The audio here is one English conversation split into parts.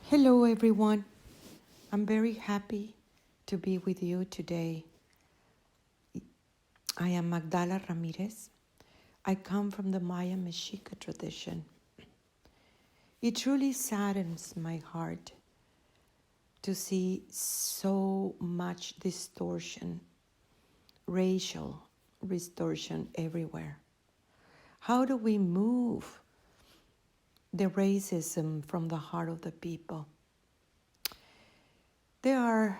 Hello, everyone. I'm very happy to be with you today. I am Magdala Ramirez. I come from the Maya Mexica tradition. It truly saddens my heart to see so much distortion, racial distortion everywhere. How do we move the racism from the heart of the people? There are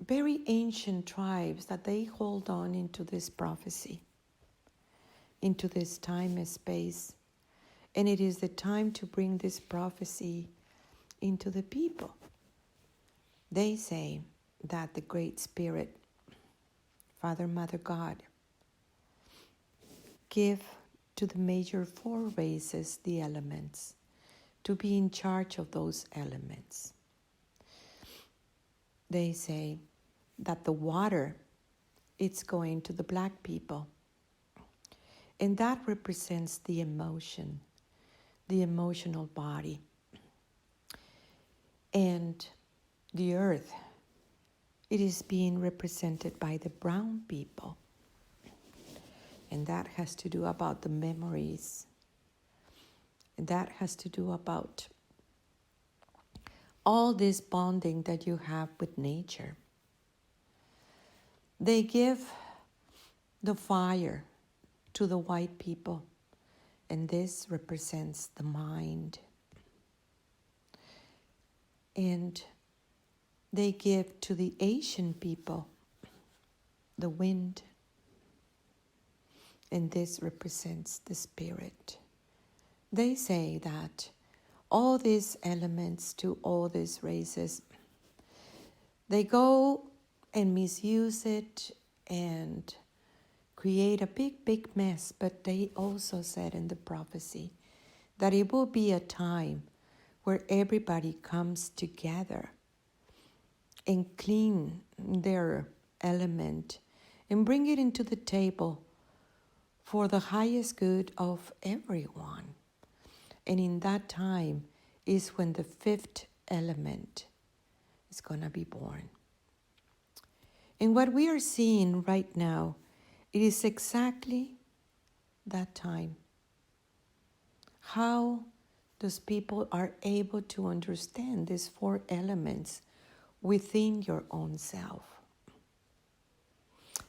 very ancient tribes that they hold on into this prophecy, into this time and space. And it is the time to bring this prophecy into the people. They say that the Great Spirit, Father, Mother, God, give to the major four races the elements, to be in charge of those elements. They say that the water, it's going to the black people. And that represents the emotion, the emotional body. And the earth, it is being represented by the brown people. And that has to do about the memories. And that has to do about all this bonding that you have with nature. They give the fire to the white people, and this represents the mind. And they give to the Asian people the wind, and this represents the spirit. They say that all these elements to all these races, they go and misuse it and create a big mess, but they also said in the prophecy that it will be a time where everybody comes together and clean their element and bring it into the table for the highest good of everyone. And in that time is when the fifth element is going to be born. And what we are seeing right now, it is exactly that time. How those people are able to understand these four elements within your own self.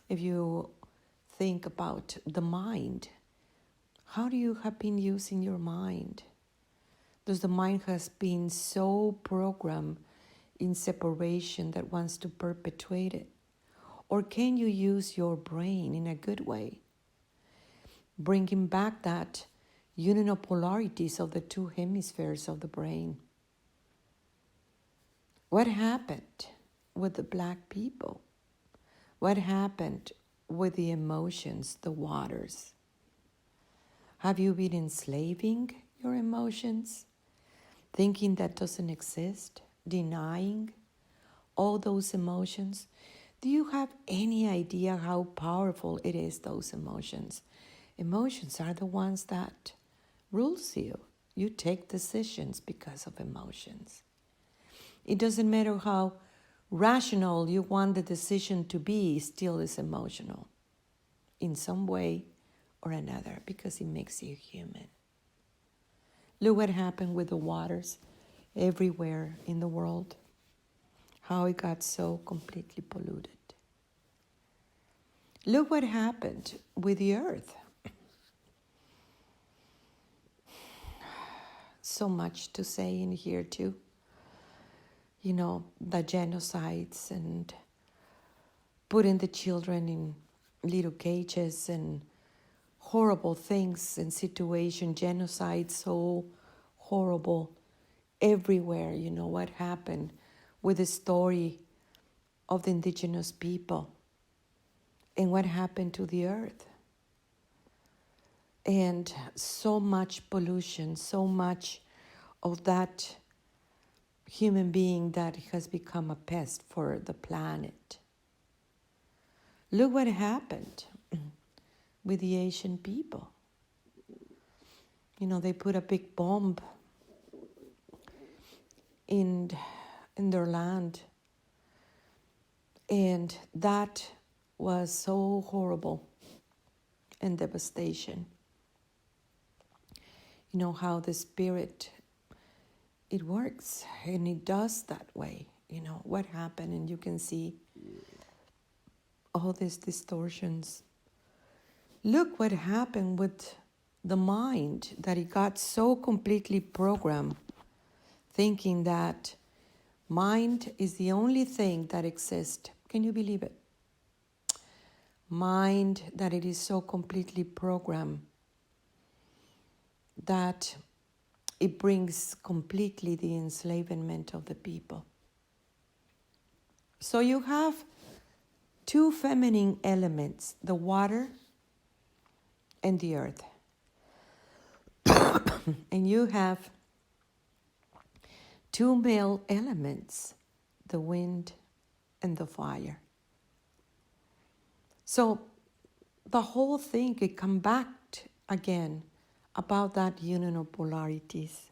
If you think about the mind, how do you have been using your mind? Does the mind has been so programmed in separation that wants to perpetuate it? Or can you use your brain in a good way, bringing back that union of polarities of the two hemispheres of the brain? What happened with the black people? What happened with the emotions, the waters? Have you been enslaving your emotions, thinking that doesn't exist, denying all those emotions? Do you have any idea how powerful it is, those emotions? Emotions are the ones that rules you. You take decisions because of emotions. It doesn't matter how rational you want the decision to be, still is emotional in some way or another because it makes you human. Look what happened with the waters everywhere in the world, how it got so completely polluted. Look what happened with the earth. So much to say in here too. You know, the genocides and putting the children in little cages and horrible things and situation, genocide, so horrible everywhere. You know what happened with the story of the indigenous people and what happened to the earth. And so much pollution, so much of that human being that has become a pest for the planet. Look what happened with the Asian people. You know, they put a big bomb in their land. And that was so horrible and devastation. You know how the Spirit, it works and it does that way. You know what happened, and you can see all these distortions. Look what happened with the mind, that it got so completely programmed, thinking that mind is the only thing that exists. Can you believe it? Mind, that it is so completely programmed that it brings completely the enslavement of the people. So you have two feminine elements, the water and the earth. And you have two male elements, the wind and the fire. So the whole thing could come back again about that union of polarities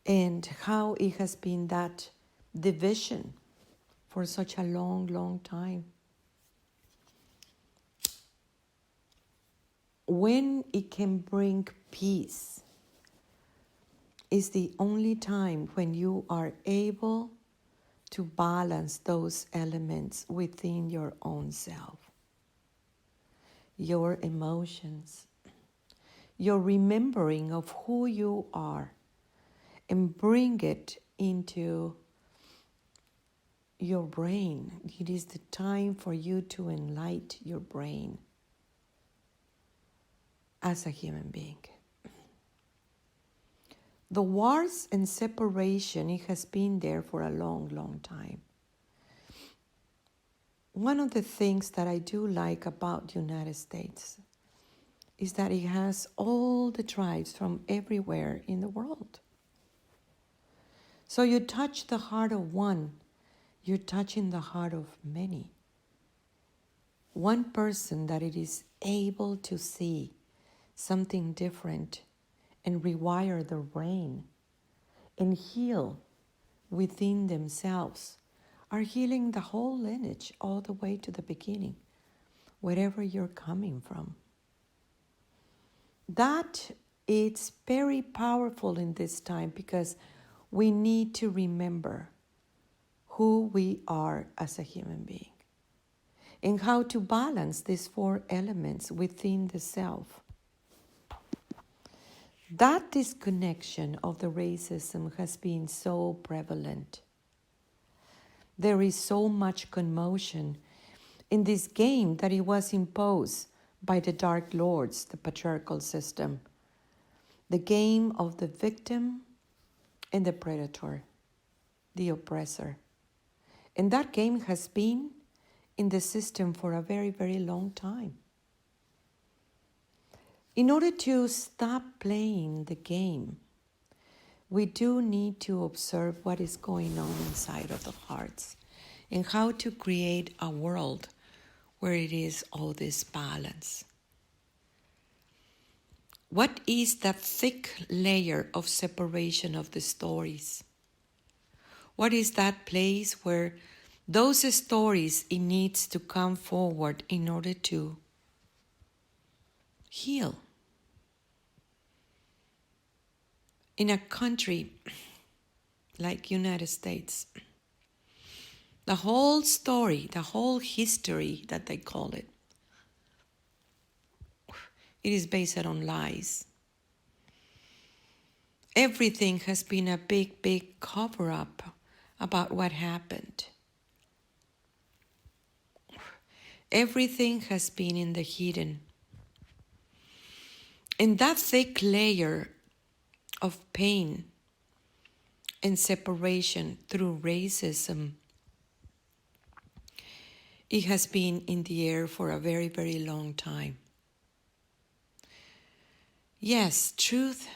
and how it has been that division for such a long, long time. When it can bring peace is the only time when you are able to balance those elements within your own self. Your emotions, your remembering of who you are, and bring it into your brain. It is the time for you to enlighten your brain as a human being. The wars and separation, it has been there for a long, long time. One of the things that I do like about the United States is that it has all the tribes from everywhere in the world. So you touch the heart of one, you're touching the heart of many. One person that it is able to see something different and rewire their brain and heal within themselves are healing the whole lineage all the way to the beginning, wherever you're coming from. That is very powerful in this time because we need to remember who we are as a human being and how to balance these four elements within the self. That disconnection of the racism has been so prevalent. There is so much commotion in this game that it was imposed by the Dark Lords, the patriarchal system, the game of the victim and the predator, the oppressor. And that game has been in the system for a very, very long time. In order to stop playing the game, we do need to observe what is going on inside of the hearts and how to create a world where it is all this balance. What is that thick layer of separation of the stories? What is that place where those stories, it needs to come forward in order to heal? In a country like United States, the whole story, the whole history that they call it, it is based on lies. Everything has been a big, big cover-up about what happened. Everything has been in the hidden. And that thick layer of pain and separation through racism, it has been in the air for a very, very long time. Yes, truth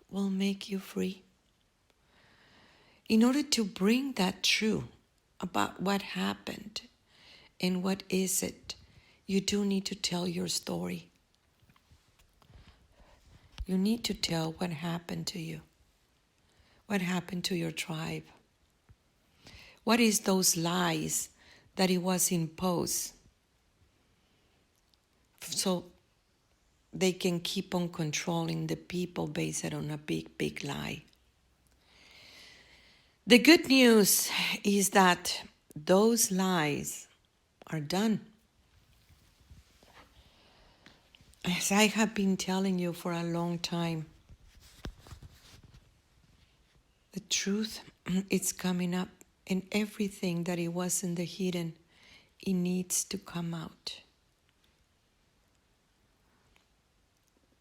will make you free. In order to bring that truth about what happened and what is it, you do need to tell your story. You need to tell what happened to you. What happened to your tribe? What is those lies that it was imposed so they can keep on controlling the people based on a big, big lie? The good news is that those lies are done. As I have been telling you for a long time, the truth is coming up, and everything that it was in the hidden, it needs to come out.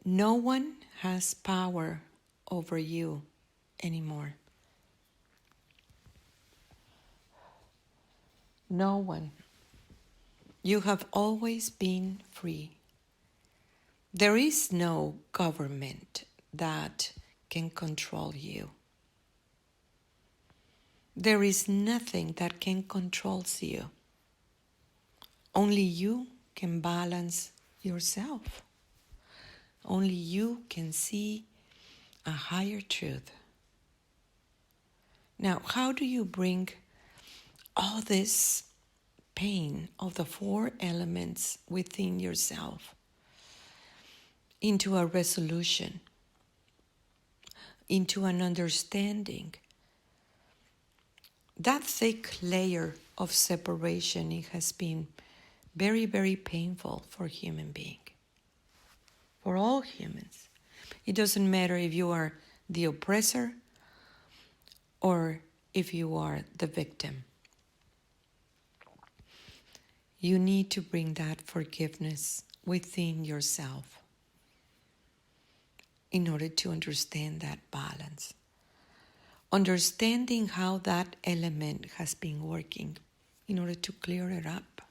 No one has power over you anymore. No one. You have always been free. There is no government that can control you. There is nothing that can control you. Only you can balance yourself. Only you can see a higher truth. Now, how do you bring all this pain of the four elements within yourself into a resolution, into an understanding? That thick layer of separation, it has been very, very painful for human being, for all humans. It doesn't matter if you are the oppressor or if you are the victim. You need to bring that forgiveness within yourself in order to understand that balance. Understanding how that element has been working in order to clear it up.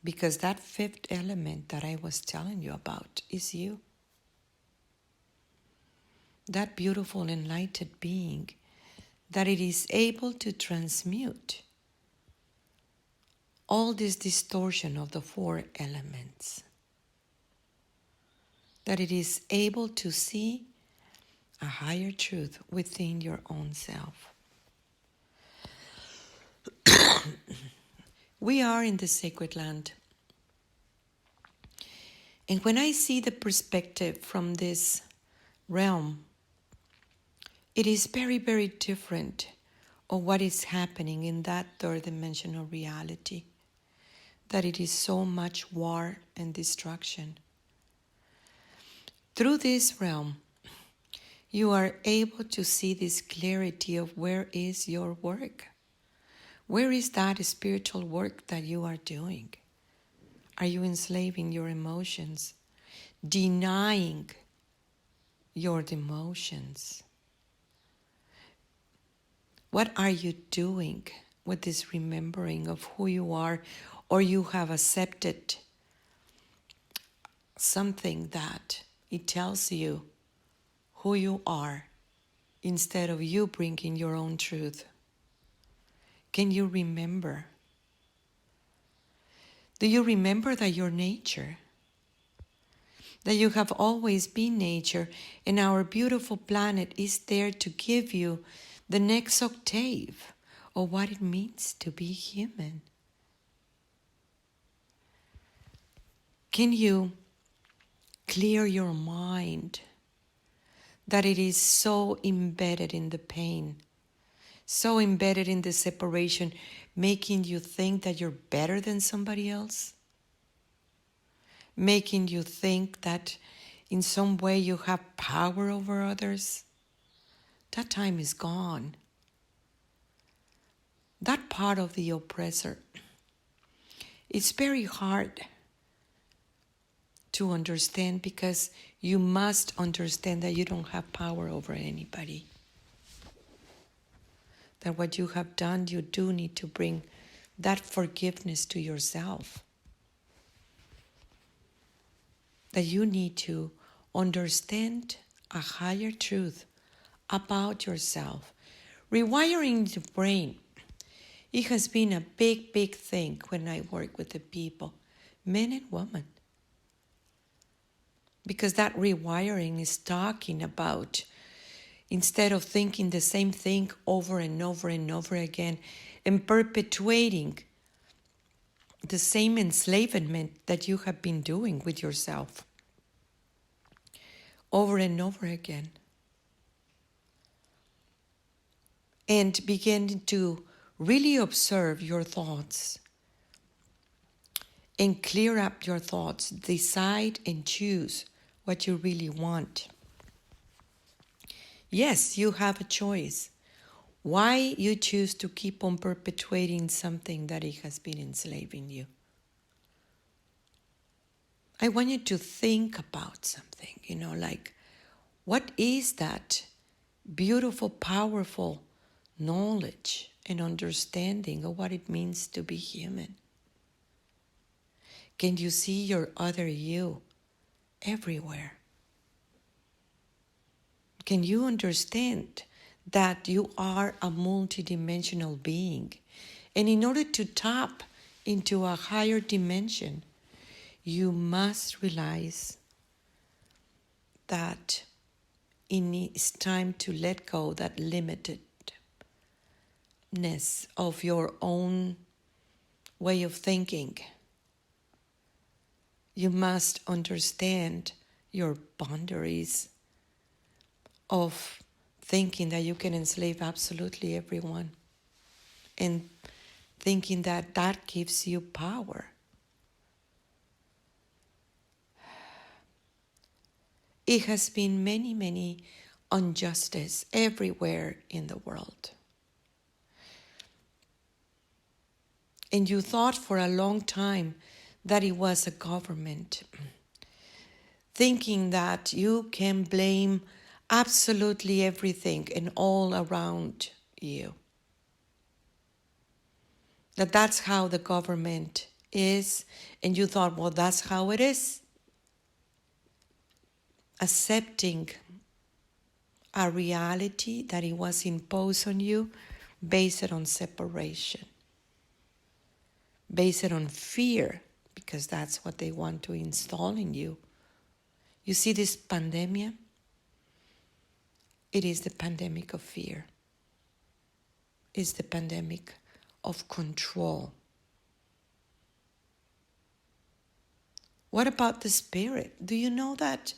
Because that fifth element that I was telling you about is you. That beautiful enlightened being that it is able to transmute all this distortion of the four elements. That it is able to see a higher truth within your own self. We are in the sacred land. And when I see the perspective from this realm, it is very, very different of what is happening in that third dimensional reality. That it is so much war and destruction. Through this realm, you are able to see this clarity of where is your work. Where is that spiritual work that you are doing? Are you enslaving your emotions? Denying your emotions? What are you doing with this remembering of who you are, or you have accepted something that it tells you who you are instead of you bringing your own truth? Can you remember? Do you remember that your nature, that you have always been nature, and our beautiful planet is there to give you the next octave of what it means to be human? Can you clear your mind that it is so embedded in the pain, so embedded in the separation, making you think that you're better than somebody else? Making you think that in some way you have power over others? That time is gone. That part of the oppressor, it's very hard to understand, because you must understand that you don't have power over anybody. That what you have done, you do need to bring that forgiveness to yourself. That you need to understand a higher truth about yourself. Rewiring the brain, it has been a big, big thing when I work with the people, men and women. Because that rewiring is talking about instead of thinking the same thing over and over and over again and perpetuating the same enslavement that you have been doing with yourself over and over again. And begin to really observe your thoughts and clear up your thoughts. Decide and choose what you really want. Yes, you have a choice. Why you choose to keep on perpetuating something that it has been enslaving you? I want you to think about something, like what is that beautiful, powerful knowledge and understanding of what it means to be human? Can you see your other you everywhere? Can you understand that you are a multidimensional being? And in order to tap into a higher dimension, you must realize that it's time to let go that limitedness of your own way of thinking. You must understand your boundaries of thinking that you can enslave absolutely everyone and thinking that that gives you power. It has been many, many injustice everywhere in the world. And you thought for a long time that it was a government, thinking that you can blame absolutely everything and all around you. That's how the government is, and you thought, well, that's how it is. Accepting a reality that it was imposed on you based on separation, based on fear, because that's what they want to install in you. You see this pandemic? It is the pandemic of fear. It's the pandemic of control. What about the spirit? Do you know that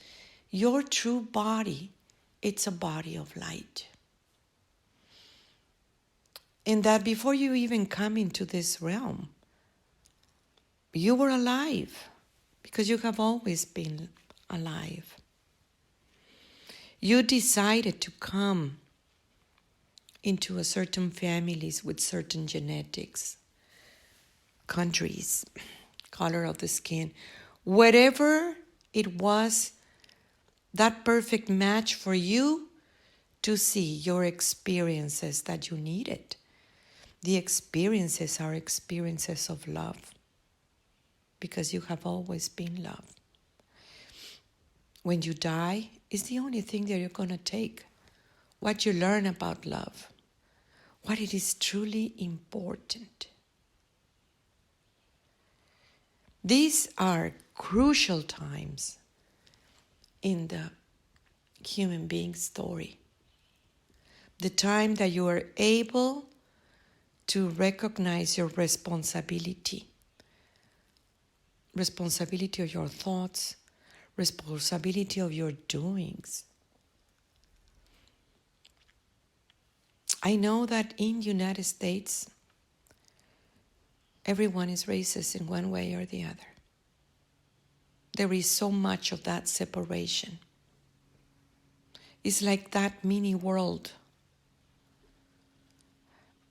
your true body, it's a body of light? And that before you even come into this realm, you were alive, because you have always been alive. You decided to come into a certain families with certain genetics, countries, color of the skin, whatever it was, that perfect match for you to see your experiences that you needed. The experiences are experiences of love, because you have always been love. When you die, it's the only thing that you're going to take. What you learn about love, what it is truly important. These are crucial times in the human being story. The time that you are able to recognize your responsibility of your thoughts, responsibility of your doings. I know that in United States, everyone is racist in one way or the other. There is so much of that separation. It's like that mini world.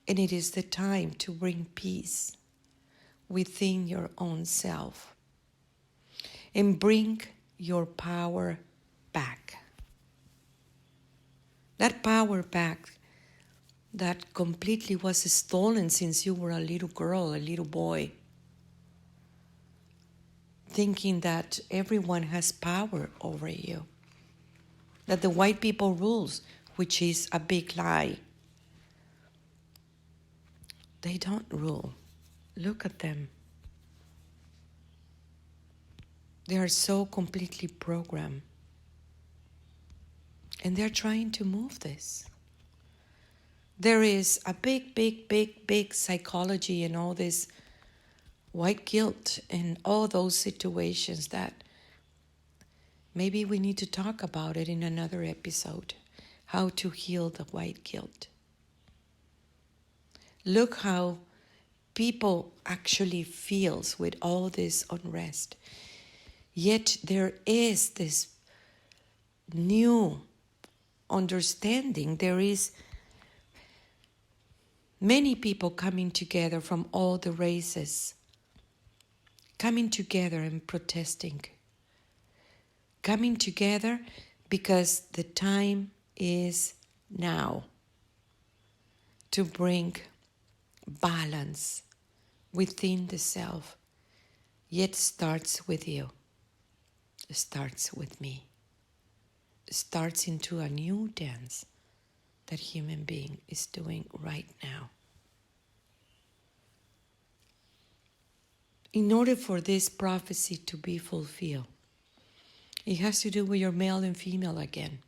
And it is the time to bring peace within your own self and bring your power back. That power back that completely was stolen since you were a little girl, a little boy, thinking that everyone has power over you, that the white people rules, which is a big lie. They don't rule. Look at them. They are so completely programmed. And they're trying to move this. There is a big psychology in all this white guilt and all those situations that maybe we need to talk about it in another episode. How to heal the white guilt. Look how people actually feels with all this unrest. Yet there is this new understanding. There is many people coming together from all the races, coming together and protesting, coming together because the time is now to bring balance within the self. Yet starts with you, starts with me, starts into a new dance that human being is doing right now. In order for this prophecy to be fulfilled, it has to do with your male and female again.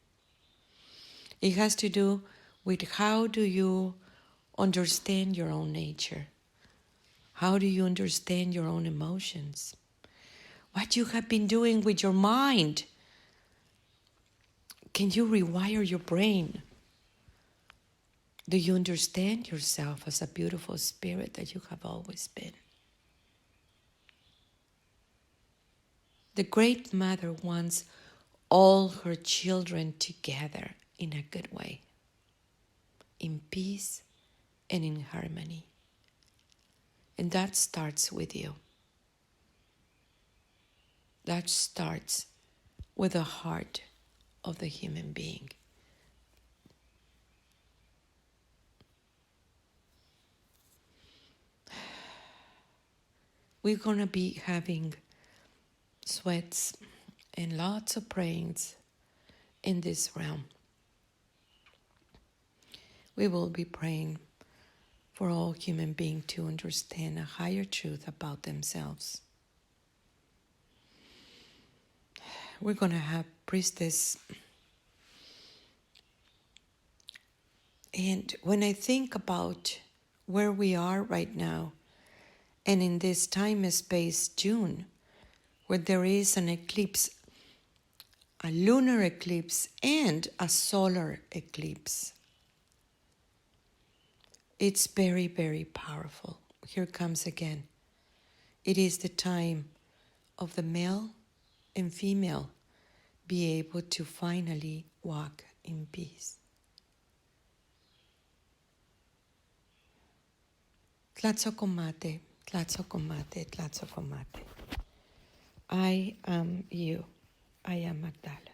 It has to do with how do you understand your own nature? How do you understand your own emotions? What you have been doing with your mind? Can you rewire your brain? Do you understand yourself as a beautiful spirit that you have always been? The Great Mother wants all her children together in a good way, in peace and in harmony. And that starts with you. That starts with the heart of the human being. We're going to be having sweats and lots of prayings in this realm. We will be praying for all human beings to understand a higher truth about themselves. We're going to have priestess. And when I think about where we are right now, and in this time and space, June, where there is an eclipse, a lunar eclipse and a solar eclipse, it's very, very powerful. Here comes again. It is the time of the male and female be able to finally walk in peace. Tlatzocomate, tlatzocomate, tlatzocomate. I am you. I am Magdala.